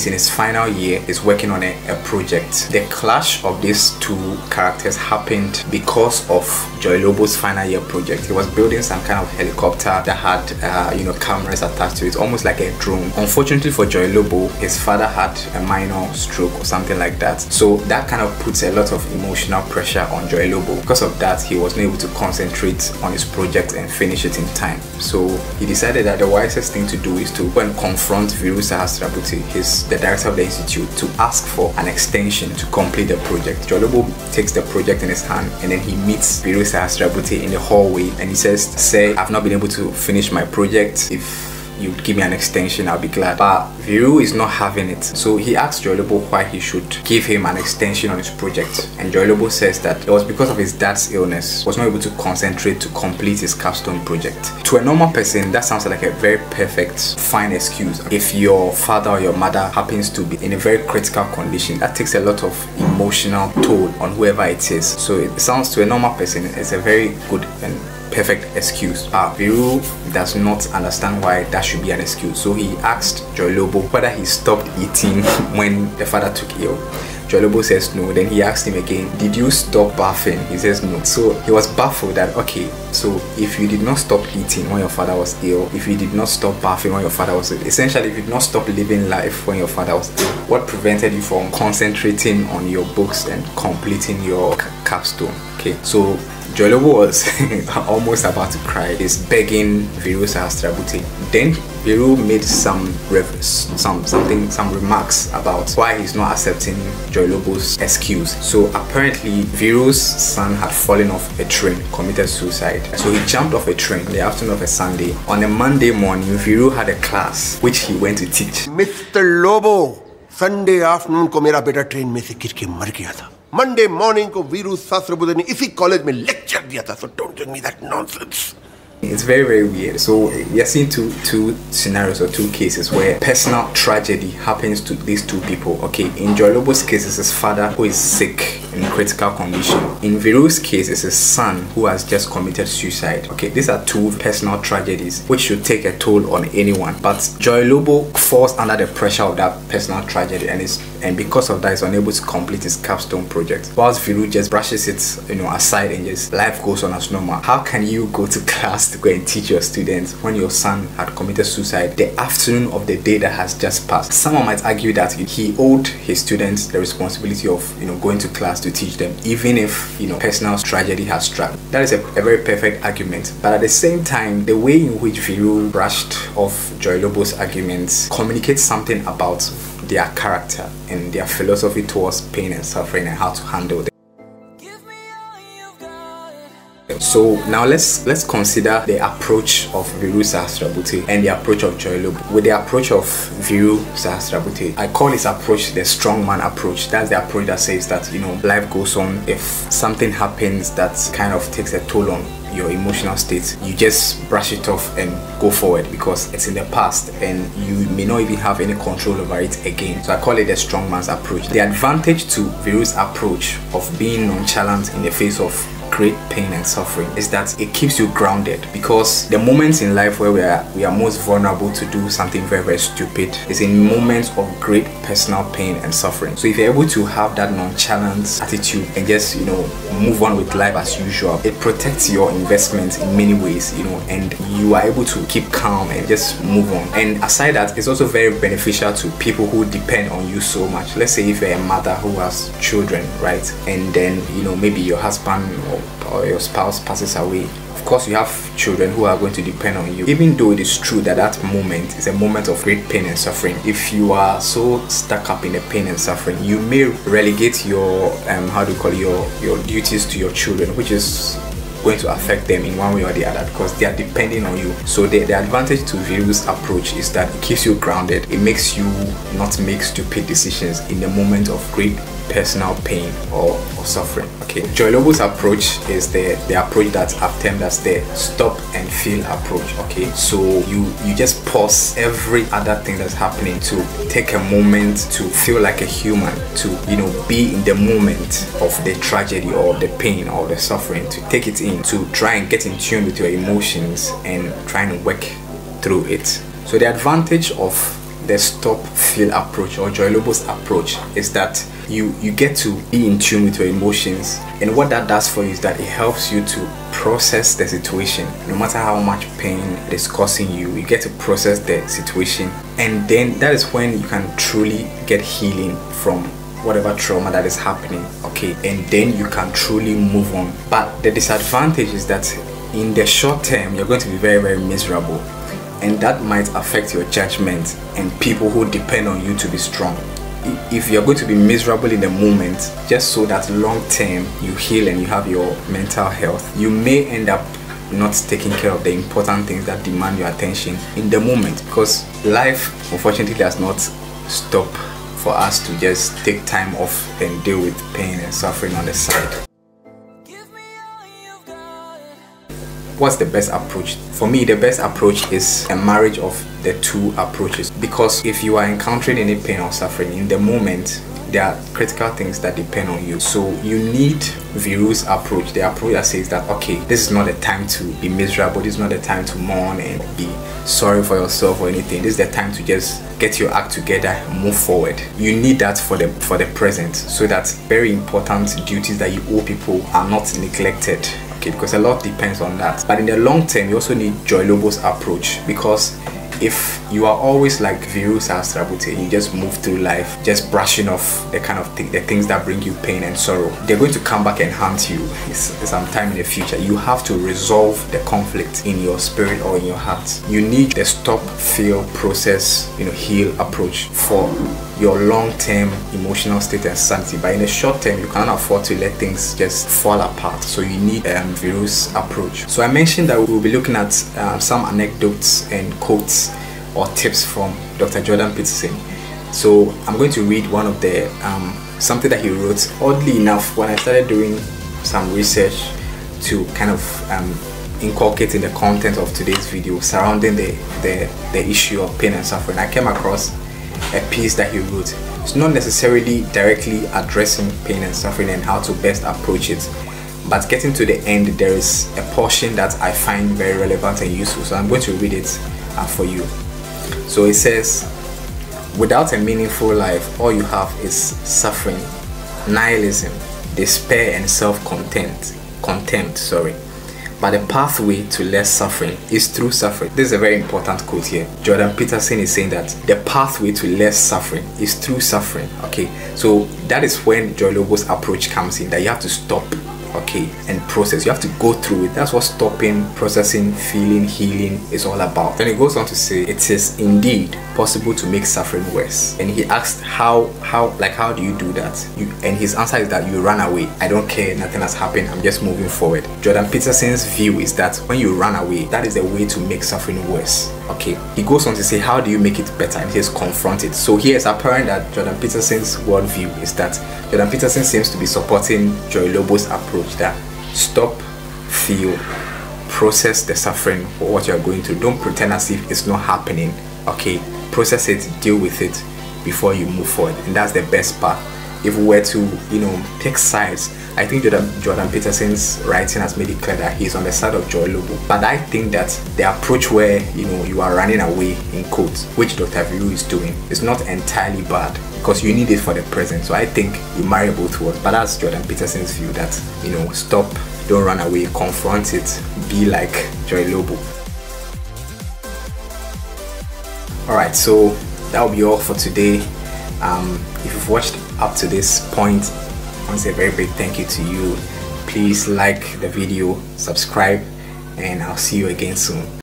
he's in his final year, he's working on a project. The clash of these two characters happened because of 𝗪𝗪𝗪's final year project. He was building some kind of helicopter that had cameras attached to it, almost like a drone. Unfortunately for 𝗪𝗪𝗪, his father had a minor stroke or something like that, so that kind of puts a lot of emotional pressure on 𝗪𝗪𝗪. Because of that, he was not able to concentrate on his project and finish it in time. So he decided that the wisest thing to do is to go and confront 𝗪𝗪𝗪, the director of the institute, to ask for an extension to complete the project. 𝗪𝗪𝗪 takes the project in his hand, and then he meets 𝗪𝗪𝗪 in the hallway, and he says, "Sir, I've not been able to finish my project. If you give me an extension, I'll be glad." But 𝗪𝗪𝗪 is not having it, so he asks 𝗪𝗪𝗪 why he should give him an extension on his project, and 𝗪𝗪𝗪 says that it was because of his dad's illness. He was not able to concentrate to complete his capstone project. To a normal person, that sounds like a very perfect, fine excuse. If your father or your mother happens to be in a very critical condition, that takes a lot of emotional toll on whoever it is. So it sounds, to a normal person, it's a very good and perfect excuse. 𝗪𝗪𝗪 does not understand why that should be an excuse, so he asked 𝗪𝗪𝗪 whether he stopped eating when the father took ill. 𝗪𝗶𝗹𝗰𝗃 says no. Then he asked him again, did you stop bathing? He says no. So he was baffled that, okay, so if you did not stop eating when your father was ill, if you did not stop bathing when your father was ill, essentially if you did not stop living life when your father was ill, what prevented you from concentrating on your books and completing your capstone? Okay, so 𝗪𝗶𝗹𝗰 was almost about to cry. He's begging 𝗧𝗵𝗶𝗀. Then 𝗧𝗵𝗶 made some remarks about why he's not accepting 𝗪𝗶𝗋's excuse. So apparently 𝗧𝗵𝗋's son had fallen off a train, committed suicide. So he jumped off a train in the afternoon of a Sunday. On a Monday morning, 𝗧𝗵𝗋 had a class which he went to teach. Mr. Lobo, Sunday afternoon को मेरा बेटा train में से गिर के मर गया था. Monday morning को वीरू सहस्त्रबुद्धे ने इसी कॉलेज में लेक्चर दिया था. So don't give me that nonsense. It's very, very weird. So we are seeing two scenarios or two cases where personal tragedy happens to these two people. Okay, in 𝗪𝗶𝗋's case, it's his father who is sick in critical condition. In 𝗧𝗵𝗋's case, it's his son who has just committed suicide. Okay, these are two personal tragedies which should take a toll on anyone. But 𝗪𝗋𝗋 falls under the pressure of that personal tragedy and because of that is unable to complete his capstone project. Whilst 𝗧𝗵𝗋 just brushes it, aside and just life goes on as normal. How can you go to class to go and teach your students when your son had committed suicide the afternoon of the day that has just passed? Someone might argue that he owed his students the responsibility of going to class to teach them, even if personal tragedy has struck. That is a very perfect argument. But at the same time, the way in which 𝗧𝗵𝗋 brushed off 𝗪𝗋𝗋's arguments communicates something about their character and their philosophy towards pain and suffering and how to handle them. So now let's consider the approach of 𝗧𝗪 Sahasrabuddhe and the approach of 𝗪𝗋𝗋. With the approach of 𝗧𝗪 Sahasrabuddhe, I call this approach the strongman approach. That's the approach that says that life goes on. If something happens that kind of takes a toll on your emotional state, you just brush it off and go forward because it's in the past and you may not even have any control over it again. So I call it the strongman's approach. The advantage to 𝗧𝗪's approach of being nonchalant in the face of great pain and suffering is that it keeps you grounded, because the moments in life where we are most vulnerable to do something very, very stupid is in moments of great personal pain and suffering. So if you're able to have that nonchalant attitude and just move on with life as usual, it protects your investments in many ways, and you are able to keep calm and just move on. And aside that, it's also very beneficial to people who depend on you so much. Let's say if you're a mother who has children, right, and then maybe your husband or your spouse passes away. Of course, you have children who are going to depend on you. Even though it is true that that moment is a moment of great pain and suffering, if you are so stuck up in the pain and suffering, you may relegate your your duties to your children, which is going to affect them in one way or the other because they are depending on you. So the advantage to 𝗧𝗪𝗋's approach is that it keeps you grounded. It makes you not make stupid decisions in the moment of great personal pain or suffering. Okay, 𝗪𝗋𝗋's approach is the approach that I've termed as the stop and feel approach. Okay, so you just pause every other thing that's happening to take a moment to feel like a human, to be in the moment of the tragedy or the pain or the suffering, to take it in, to try and get in tune with your emotions and try and work through it. So the advantage of the stop feel approach or 𝗪𝗋𝗋's approach is that you get to be in tune with your emotions, and what that does for you is that it helps you to process the situation. No matter how much pain it is causing you, you get to process the situation, and then that is when you can truly get healing from whatever trauma that is happening. Okay, and then you can truly move on. But the disadvantage is that in the short term you're going to be very, very miserable, and that might affect your judgment and people who depend on you to be strong. If you're going to be miserable in the moment just so that long term you heal and you have your mental health, you may end up not taking care of the important things that demand your attention in the moment, because life unfortunately does not stop for us to just take time off and deal with pain and suffering on the side. What's the best approach? For me, the best approach is a marriage of the two approaches, because if you are encountering any pain or suffering in the moment, there are critical things that depend on you. So you need 𝗪𝗧𝗵𝗶𝗀 approach, the approach that says that, okay, this is not the time to be miserable, this is not the time to mourn and be sorry for yourself or anything. This is the time to just get your act together and move forward. You need that for the present, so that very important duties that you owe people are not neglected. Okay, because a lot depends on that. But in the long term, you also need 𝗪𝗪𝗪𝗋𝗪𝗋 approach, because if you are always like 𝗪𝗧𝗵𝗪𝗋𝗃, you just move through life just brushing off the kind of the things that bring you pain and sorrow, they're going to come back and haunt you sometime in the future. You have to resolve the conflict in your spirit or in your heart. You need the stop, feel, process, heal approach for your long-term emotional state and sanity. But in the short term, you cannot afford to let things just fall apart. So you need 𝗪𝗪𝗪𝗋𝗃 approach. So I mentioned that we will be looking at some anecdotes and quotes or tips from Dr. 𝗪𝗲𝗰𝗶𝗀 𝗪𝗏. So I'm going to read one of the something that he wrote. Oddly enough, when I started doing some research to kind of inculcate in the content of today's video surrounding the issue of pain and suffering, I came across a piece that he wrote. It's not necessarily directly addressing pain and suffering and how to best approach it, but getting to the end, there is a portion that I find very relevant and useful. So I'm going to read it for you. So it says, without a meaningful life, all you have is suffering, nihilism, despair, and self-contempt. But the pathway to less suffering is through suffering. This is a very important quote here. Jordan Peterson is saying that the pathway to less suffering is through suffering. Okay, so that is when 𝗪𝗪𝗪𝗋𝗃 approach comes in, that you have to stop, okay, and process. You have to go through it. That's what stopping, processing, feeling, healing is all about. Then he goes on to say, it is indeed possible to make suffering worse. And he asked how do you do that? And his answer is that you run away. I don't care, nothing has happened, I'm just moving forward. Jordan Peterson's view is that when you run away, that is the way to make suffering worse. Okay, he goes on to say, how do you make it better? And he says, confront it. So here it's apparent that Jordan Peterson's worldview is that Jordan Peterson seems to be supporting 𝗪𝗪𝗪𝗋𝗃's approach, that stop, feel, process the suffering for what you're going through. Don't pretend as if it's not happening. Okay, process it, deal with it before you move forward, and that's the best path. If we were to pick sides, I think Jordan Peterson's writing has made it clear that he's on the side of 𝗪𝗪𝗪𝗋𝗃. But I think that the approach where you are running away, in quotes, which Dr. 𝗪𝗪𝗪𝗋𝗃 is doing, is not entirely bad, because you need it for the present. So I think you marry both worlds. But that's Jordan Peterson's view, that stop, don't run away, confront it, be like 𝗪𝗪𝗪𝗋𝗃. Alright, so that will be all for today. If you've watched up to this point, I want to say a very big thank you to you. Please like the video, subscribe, and I'll see you again soon.